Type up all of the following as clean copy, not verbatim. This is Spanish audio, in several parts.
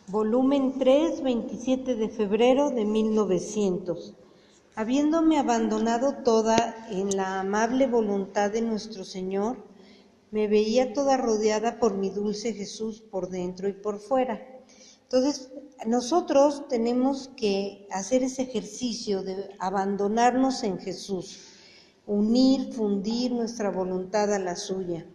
Volumen 3, 27 de febrero de 1900. Habiéndome abandonado toda en la amable voluntad de nuestro Señor, me veía toda rodeada por mi dulce Jesús por dentro y por fuera. Entonces, nosotros tenemos que hacer ese ejercicio de abandonarnos en Jesús, unir, fundir nuestra voluntad a la suya.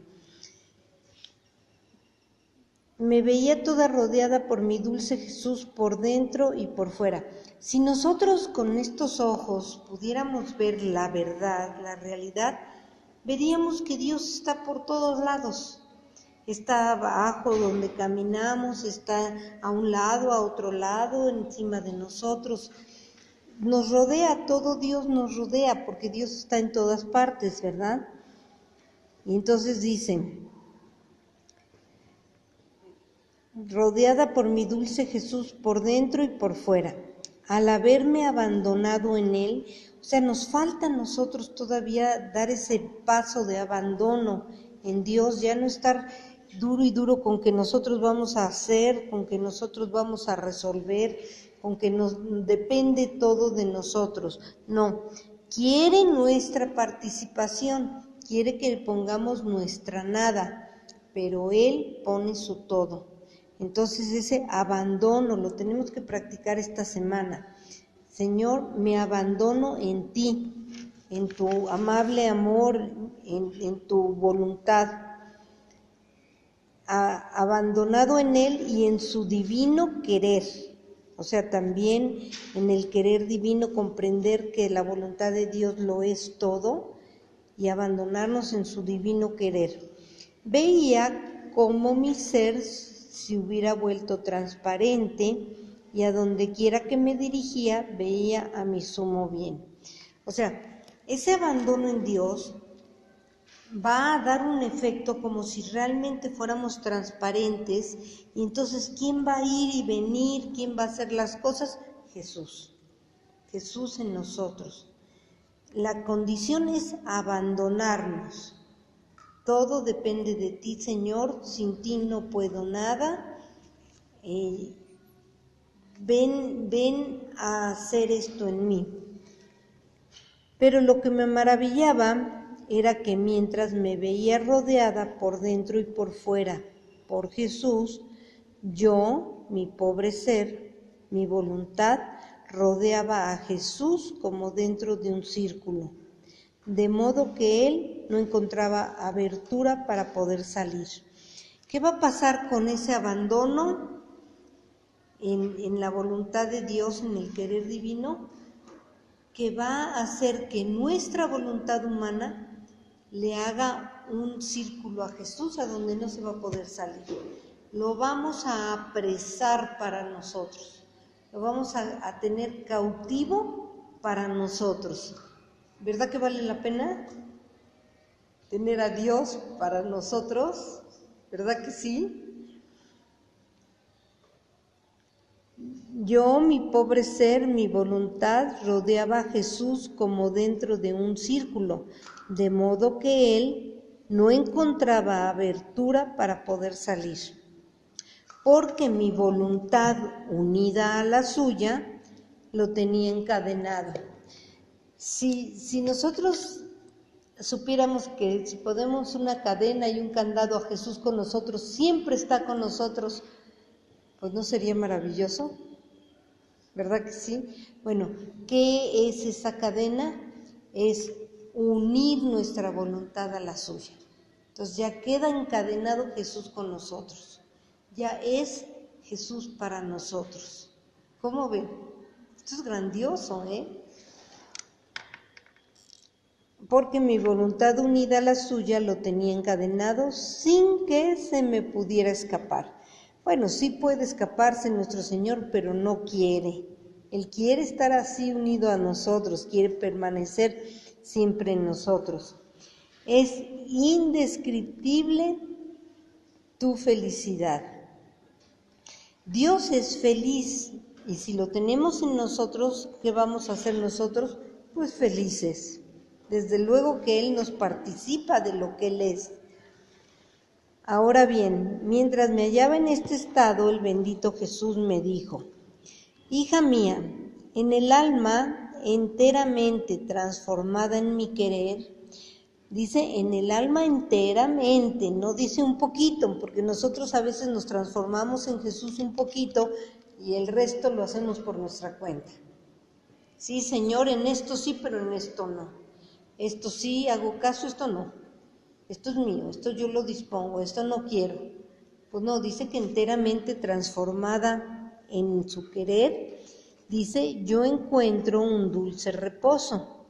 Me veía toda rodeada por mi dulce Jesús por dentro y por fuera. Si nosotros con estos ojos pudiéramos ver la verdad, la realidad, veríamos que Dios está por todos lados. Está abajo donde caminamos, está a un lado, a otro lado, encima de nosotros. Nos rodea, todo Dios nos rodea, porque Dios está en todas partes, ¿verdad? Y entonces dicen: rodeada por mi dulce Jesús por dentro y por fuera. Al haberme abandonado en Él, o sea, nos falta a nosotros todavía dar ese paso de abandono en Dios, ya no estar duro y duro con que nosotros vamos a hacer, con que nosotros vamos a resolver, con que nos depende todo de nosotros. No, quiere nuestra participación, quiere que pongamos nuestra nada, pero Él pone su todo. Entonces ese abandono lo tenemos que practicar esta semana. Señor, me abandono en ti, en tu amable amor, en tu voluntad. Abandonado en Él y en su divino querer. O sea, también en el querer divino comprender que la voluntad de Dios lo es todo y abandonarnos en su divino querer. Veía cómo mi ser se hubiera vuelto transparente y a donde quiera que me dirigía veía a mi sumo bien. O sea, ese abandono en Dios va a dar un efecto como si realmente fuéramos transparentes, y entonces ¿quién va a ir y venir? ¿Quién va a hacer las cosas? Jesús. Jesús en nosotros. La condición es abandonarnos. Todo depende de ti, Señor, sin ti no puedo nada. Ven a hacer esto en mí. Pero lo que me maravillaba era que mientras me veía rodeada por dentro y por fuera por Jesús, yo, mi pobre ser, mi voluntad, rodeaba a Jesús como dentro de un círculo, de modo que Él no encontraba abertura para poder salir. ¿Qué va a pasar con ese abandono en la voluntad de Dios, en el querer divino? Que va a hacer que nuestra voluntad humana le haga un círculo a Jesús a donde no se va a poder salir. Lo vamos a apresar para nosotros, lo vamos a tener cautivo para nosotros. ¿Verdad que vale la pena tener a Dios para nosotros? ¿Verdad que sí? Yo, mi pobre ser, mi voluntad, rodeaba a Jesús como dentro de un círculo, de modo que Él no encontraba abertura para poder salir. Porque mi voluntad, unida a la suya, lo tenía encadenado. Si nosotros supiéramos que si ponemos una cadena y un candado a Jesús con nosotros, siempre está con nosotros, pues ¿no sería maravilloso? ¿Verdad que sí? Bueno, ¿qué es esa cadena? Es unir nuestra voluntad a la suya. Entonces ya queda encadenado Jesús con nosotros. Ya es Jesús para nosotros. ¿Cómo ven? Esto es grandioso, ¿eh? Porque mi voluntad unida a la suya lo tenía encadenado sin que se me pudiera escapar. Bueno, sí puede escaparse nuestro Señor, pero no quiere. Él quiere estar así unido a nosotros, quiere permanecer siempre en nosotros. Es indescriptible tu felicidad. Dios es feliz, y si lo tenemos en nosotros, ¿qué vamos a hacer nosotros? Pues felices. Desde luego que Él nos participa de lo que Él es. Ahora bien, mientras me hallaba en este estado, el bendito Jesús me dijo: hija mía, en el alma enteramente transformada en mi querer, dice en el alma enteramente, no dice un poquito, porque nosotros a veces nos transformamos en Jesús un poquito y el resto lo hacemos por nuestra cuenta. Sí, Señor, en esto sí, pero en esto no. Esto sí hago caso, esto no. Esto es mío, esto yo lo dispongo, esto no quiero. Pues no, dice que enteramente transformada en su querer, dice, yo encuentro un dulce reposo.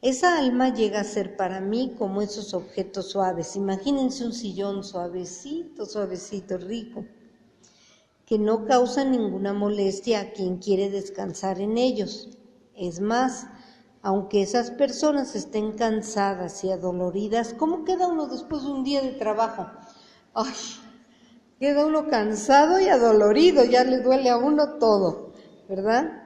Esa alma llega a ser para mí como esos objetos suaves. Imagínense un sillón suavecito, suavecito, rico, que no causa ninguna molestia a quien quiere descansar en ellos. Es más, aunque esas personas estén cansadas y adoloridas, ¿cómo queda uno después de un día de trabajo? Ay, queda uno cansado y adolorido, ya le duele a uno todo, ¿verdad?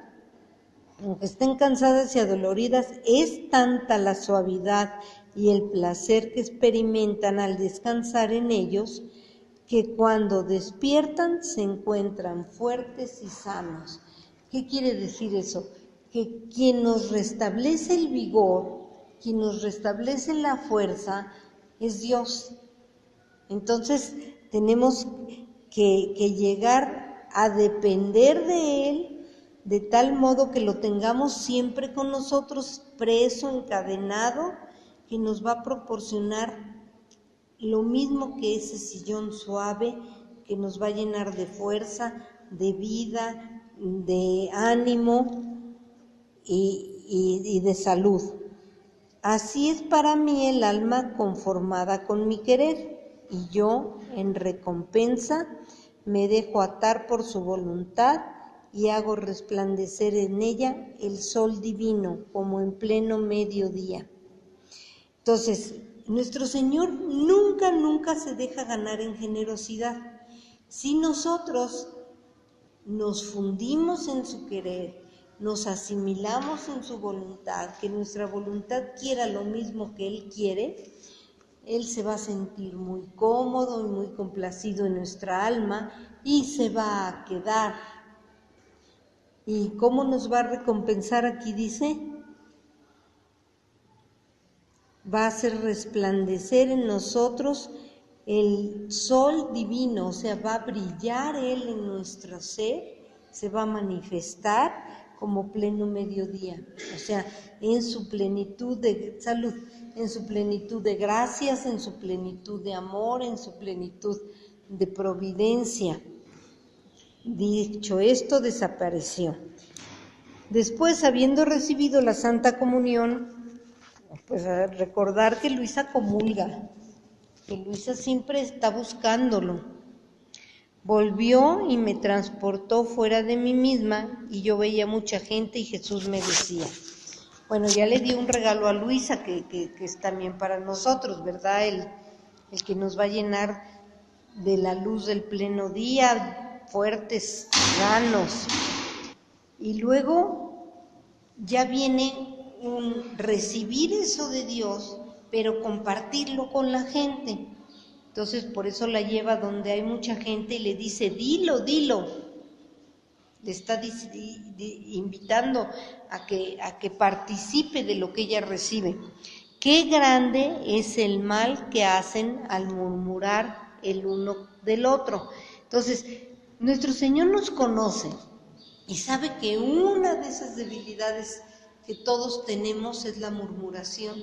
Aunque estén cansadas y adoloridas, es tanta la suavidad y el placer que experimentan al descansar en ellos, que cuando despiertan se encuentran fuertes y sanos. ¿Qué quiere decir eso? Que quien nos restablece el vigor, quien nos restablece la fuerza, es Dios. Entonces tenemos que llegar a depender de Él, de tal modo que lo tengamos siempre con nosotros, preso, encadenado, que nos va a proporcionar lo mismo que ese sillón suave, que nos va a llenar de fuerza, de vida, de ánimo y de salud. Así es para mí el alma conformada con mi querer, y yo, en recompensa, me dejo atar por su voluntad y hago resplandecer en ella el sol divino como en pleno mediodía. Entonces, nuestro Señor nunca se deja ganar en generosidad. Si nosotros nos fundimos en su querer, nos asimilamos en su voluntad, que nuestra voluntad quiera lo mismo que Él quiere, Él se va a sentir muy cómodo y muy complacido en nuestra alma y se va a quedar. ¿Y cómo nos va a recompensar? Aquí dice, va a hacer resplandecer en nosotros el sol divino, o sea, va a brillar Él en nuestro ser, se va a manifestar como pleno mediodía, o sea, en su plenitud de salud, en su plenitud de gracias, en su plenitud de amor, en su plenitud de providencia. Dicho esto, desapareció. Después, habiendo recibido la Santa Comunión, pues a recordar que Luisa comulga, que Luisa siempre está buscándolo. Volvió y me transportó fuera de mí misma y yo veía mucha gente y Jesús me decía, bueno, ya le di un regalo a Luisa que es también para nosotros, ¿verdad? El que nos va a llenar de la luz del pleno día, fuertes, sanos. Y luego ya viene un recibir eso de Dios, pero compartirlo con la gente. Entonces por eso la lleva donde hay mucha gente y le dice, dilo. Le está invitando a que participe de lo que ella recibe. Qué grande es el mal que hacen al murmurar el uno del otro. Entonces, nuestro Señor nos conoce y sabe que una de esas debilidades que todos tenemos es la murmuración,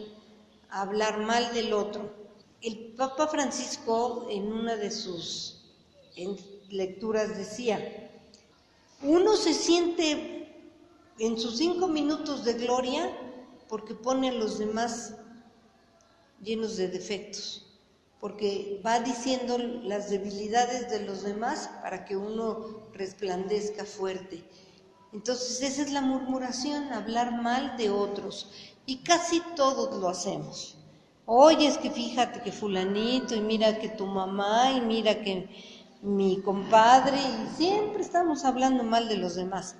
hablar mal del otro. El Papa Francisco, en una de sus lecturas, decía, uno se siente en sus 5 minutos de gloria porque pone a los demás llenos de defectos, porque va diciendo las debilidades de los demás para que uno resplandezca fuerte. Entonces esa es la murmuración, hablar mal de otros, y casi todos lo hacemos. Oye, es que fíjate que fulanito, y mira que tu mamá, y mira que mi compadre, y siempre estamos hablando mal de los demás.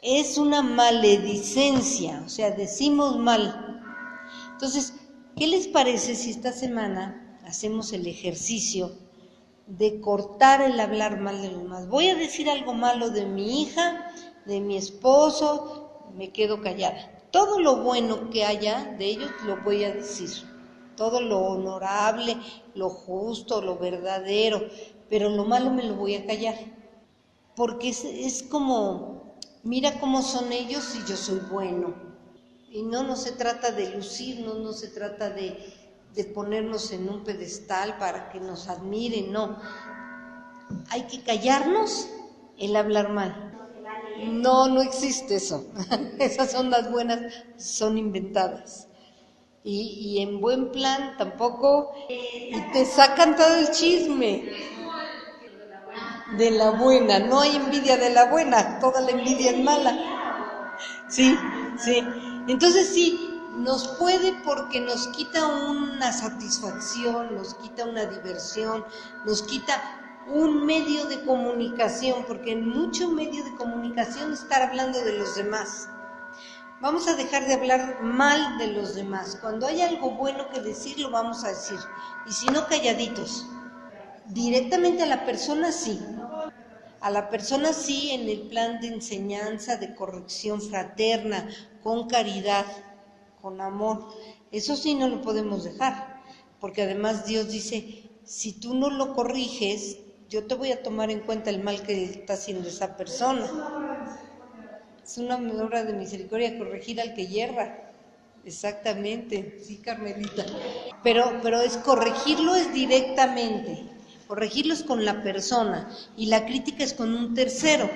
Es una maledicencia, o sea, decimos mal. Entonces, ¿qué les parece si esta semana hacemos el ejercicio de cortar el hablar mal de los demás. Voy a decir algo malo de mi hija, de mi esposo, me quedo callada. Todo lo bueno que haya de ellos lo voy a decir. Todo lo honorable, lo justo, lo verdadero, pero lo malo me lo voy a callar. Porque es como, mira cómo son ellos y yo soy bueno. Y no se trata de lucirnos, no se trata de ponernos en un pedestal para que nos admiren, no. Hay que callarnos el hablar mal. No existe eso. Esas son las buenas, son inventadas. Y en buen plan tampoco, y te sacan todo el chisme de la buena. No hay envidia de la buena, toda la envidia es mala. Sí. Entonces sí, nos puede porque nos quita una satisfacción, nos quita una diversión, nos quita un medio de comunicación, porque en mucho medio de comunicación estar hablando de los demás. Vamos a dejar de hablar mal de los demás. Cuando hay algo bueno que decir, lo vamos a decir. Y si no, calladitos. Directamente a la persona sí. A la persona sí en el plan de enseñanza, de corrección fraterna, con caridad, con amor. Eso sí no lo podemos dejar. Porque además Dios dice, si tú no lo corriges, yo te voy a tomar en cuenta el mal que está haciendo esa persona. Es una obra de misericordia corregir al que yerra. Exactamente, sí, Carmelita. Pero es corregirlo es directamente. Corregirlo es con la persona y la crítica es con un tercero.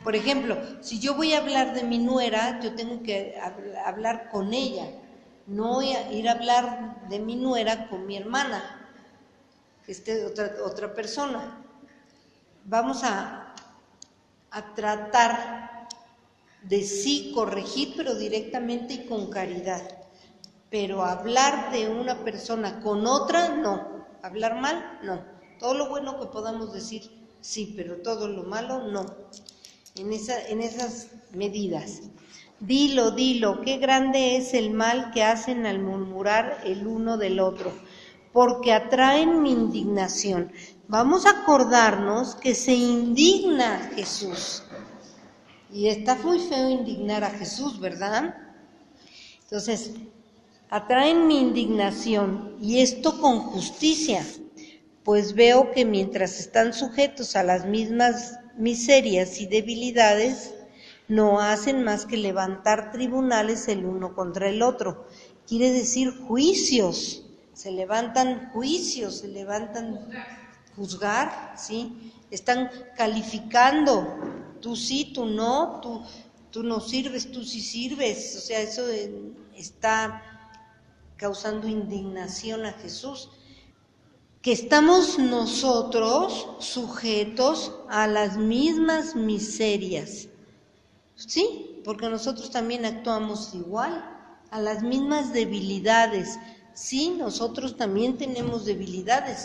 Por ejemplo, si yo voy a hablar de mi nuera, yo tengo que hablar con ella. No voy a ir a hablar de mi nuera con mi hermana, otra persona. Vamos a tratar de sí corregir, pero directamente y con caridad. Pero hablar de una persona con otra, no. Hablar mal, no. Todo lo bueno que podamos decir, sí, pero todo lo malo, no. En esas medidas. Dilo, qué grande es el mal que hacen al murmurar el uno del otro, porque atraen mi indignación. Vamos a acordarnos que se indigna Jesús. Y está muy feo indignar a Jesús, ¿verdad? Entonces, atraen mi indignación, y esto con justicia, pues veo que mientras están sujetos a las mismas miserias y debilidades, no hacen más que levantar tribunales el uno contra el otro. Quiere decir juicios, se levantan juzgar, ¿sí? Están calificando, tú sí, tú no, tú no sirves, tú sí sirves. O sea, eso está causando indignación a Jesús. Que estamos nosotros sujetos a las mismas miserias, ¿sí? Porque nosotros también actuamos igual, a las mismas debilidades, sí, nosotros también tenemos debilidades,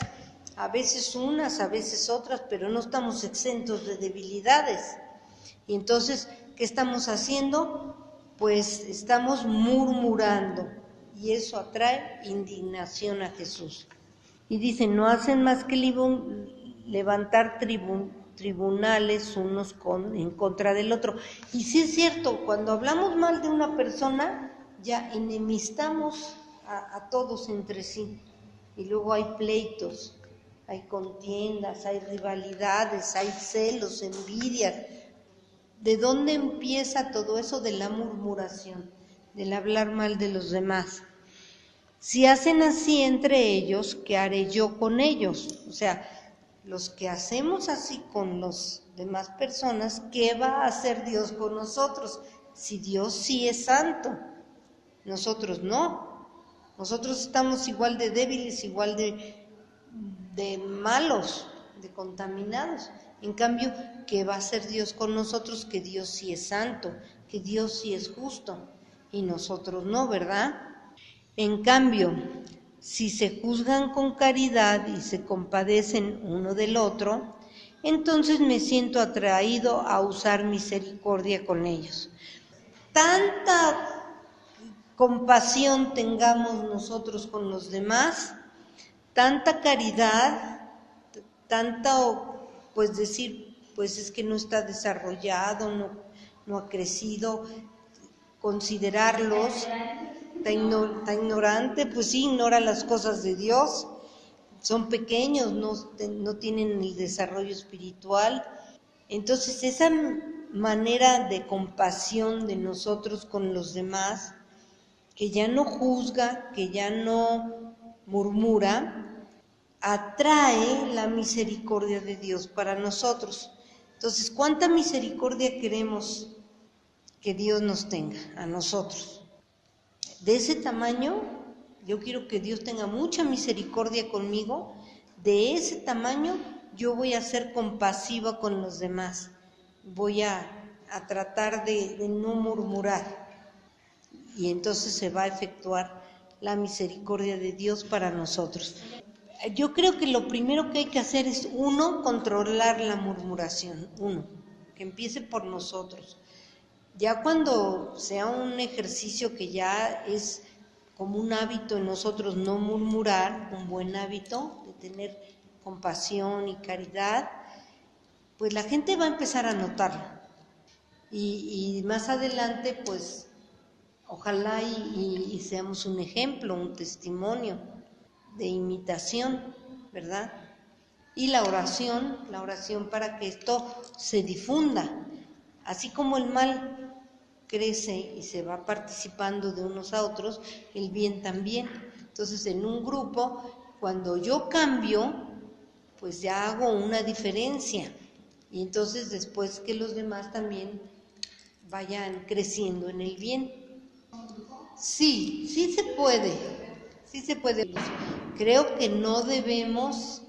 a veces unas, a veces otras, pero no estamos exentos de debilidades. Y entonces, ¿qué estamos haciendo? Pues estamos murmurando, y eso atrae indignación a Jesús. Y dice, no hacen más que levantar tribunales unos en contra del otro. Y sí es cierto, cuando hablamos mal de una persona, ya enemistamos a todos entre sí. Y luego hay pleitos, hay contiendas, hay rivalidades, hay celos, envidias. ¿De dónde empieza todo eso? De la murmuración, del hablar mal de los demás. Si hacen así entre ellos, ¿qué haré yo con ellos? O sea, los que hacemos así con las demás personas, ¿qué va a hacer Dios con nosotros? Si Dios sí es santo, nosotros no. Nosotros estamos igual de débiles, igual de malos, de contaminados. En cambio, ¿qué va a hacer Dios con nosotros? Que Dios sí es santo, que Dios sí es justo, y nosotros no, ¿verdad? En cambio, si se juzgan con caridad y se compadecen uno del otro, entonces me siento atraído a usar misericordia con ellos. Tanta compasión tengamos nosotros con los demás, tanta caridad, tanto, pues decir, pues es que no está desarrollado, no ha crecido, considerarlos tan ignorante, pues sí, ignora las cosas de Dios, son pequeños, no tienen el desarrollo espiritual. Entonces esa manera de compasión de nosotros con los demás, que ya no juzga, que ya no murmura, atrae la misericordia de Dios para nosotros. Entonces, ¿cuánta misericordia queremos que Dios nos tenga a nosotros? De ese tamaño, yo quiero que Dios tenga mucha misericordia conmigo. De ese tamaño, yo voy a ser compasiva con los demás. Voy a tratar de no murmurar. Y entonces se va a efectuar la misericordia de Dios para nosotros. Yo creo que lo primero que hay que hacer es, controlar la murmuración, que empiece por nosotros. Ya cuando sea un ejercicio que ya es como un hábito en nosotros no murmurar, un buen hábito de tener compasión y caridad, pues la gente va a empezar a notarlo. Y más adelante, pues, ojalá y seamos un ejemplo, un testimonio de imitación, ¿verdad? Y la oración para que esto se difunda, así como el mal crece y se va participando de unos a otros, el bien también. Entonces, en un grupo, cuando yo cambio, pues ya hago una diferencia, y entonces después que los demás también vayan creciendo en el bien. Sí se puede. Creo que no debemos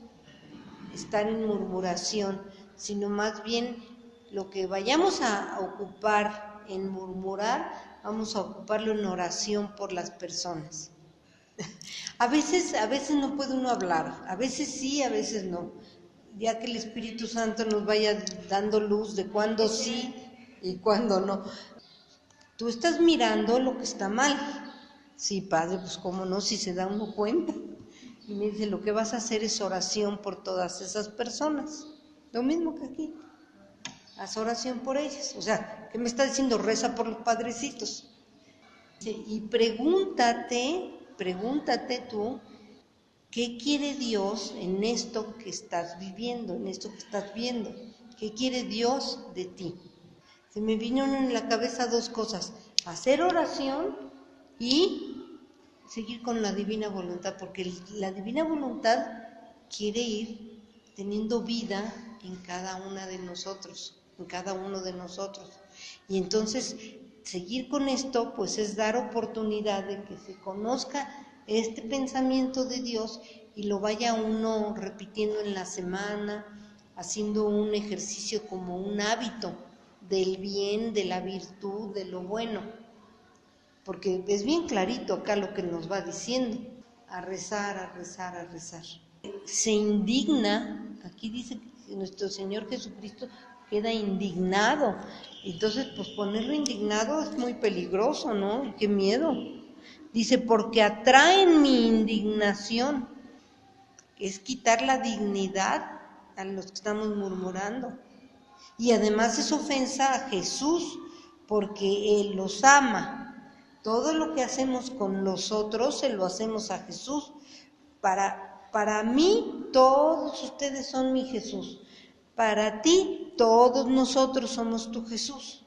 estar en murmuración, sino más bien lo que vayamos a ocupar en murmurar, vamos a ocuparlo en oración por las personas. A veces no puede uno hablar, a veces sí, a veces no, ya que el Espíritu Santo nos vaya dando luz de cuándo sí y cuándo no. Tú estás mirando lo que está mal. Sí, Padre, pues cómo no, si se da uno cuenta. Y me dice, lo que vas a hacer es oración por todas esas personas. Lo mismo que aquí. Haz oración por ellas. O sea, ¿qué me está diciendo? Reza por los padrecitos. Y pregúntate tú, ¿qué quiere Dios en esto que estás viviendo, en esto que estás viendo? ¿Qué quiere Dios de ti? Se me vinieron en la cabeza dos cosas: hacer oración y seguir con la divina voluntad, porque la divina voluntad quiere ir teniendo vida en cada una de nosotros, en cada uno de nosotros. Y entonces seguir con esto, pues es dar oportunidad de que se conozca este pensamiento de Dios y lo vaya uno repitiendo en la semana, haciendo un ejercicio como un hábito del bien, de la virtud, de lo bueno. Porque es bien clarito acá lo que nos va diciendo: a rezar, a rezar, a rezar. Se indigna, aquí dice que nuestro Señor Jesucristo queda indignado. Entonces, pues ponerlo indignado es muy peligroso, ¿no? ¡Qué miedo! Dice, porque atraen mi indignación, que es quitar la dignidad a los que estamos murmurando. Y además es ofensa a Jesús, porque Él los ama. Todo lo que hacemos con los otros se lo hacemos a Jesús. Para mí, todos ustedes son mi Jesús. Para ti, todos nosotros somos tu Jesús.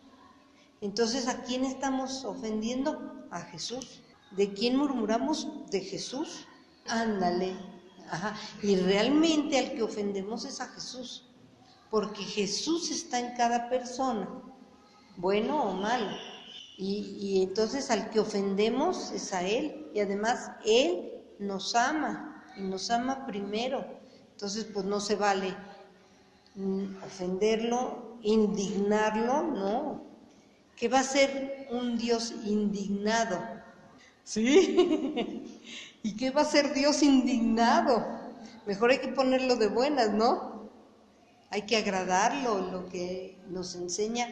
Entonces, ¿a quién estamos ofendiendo? A Jesús. ¿De quién murmuramos? De Jesús. Ándale. Ajá. Y realmente al que ofendemos es a Jesús, porque Jesús está en cada persona, bueno o malo. Y entonces al que ofendemos es a Él, y además Él nos ama, y nos ama primero. Entonces pues no se vale ofenderlo, indignarlo, no. ¿Qué va a ser un Dios indignado? ¿Sí? ¿Y qué va a ser Dios indignado? Mejor hay que ponerlo de buenas, ¿no? Hay que agradarlo, lo que nos enseña,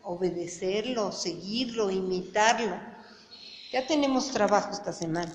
obedecerlo, seguirlo, imitarlo. Ya tenemos trabajo esta semana.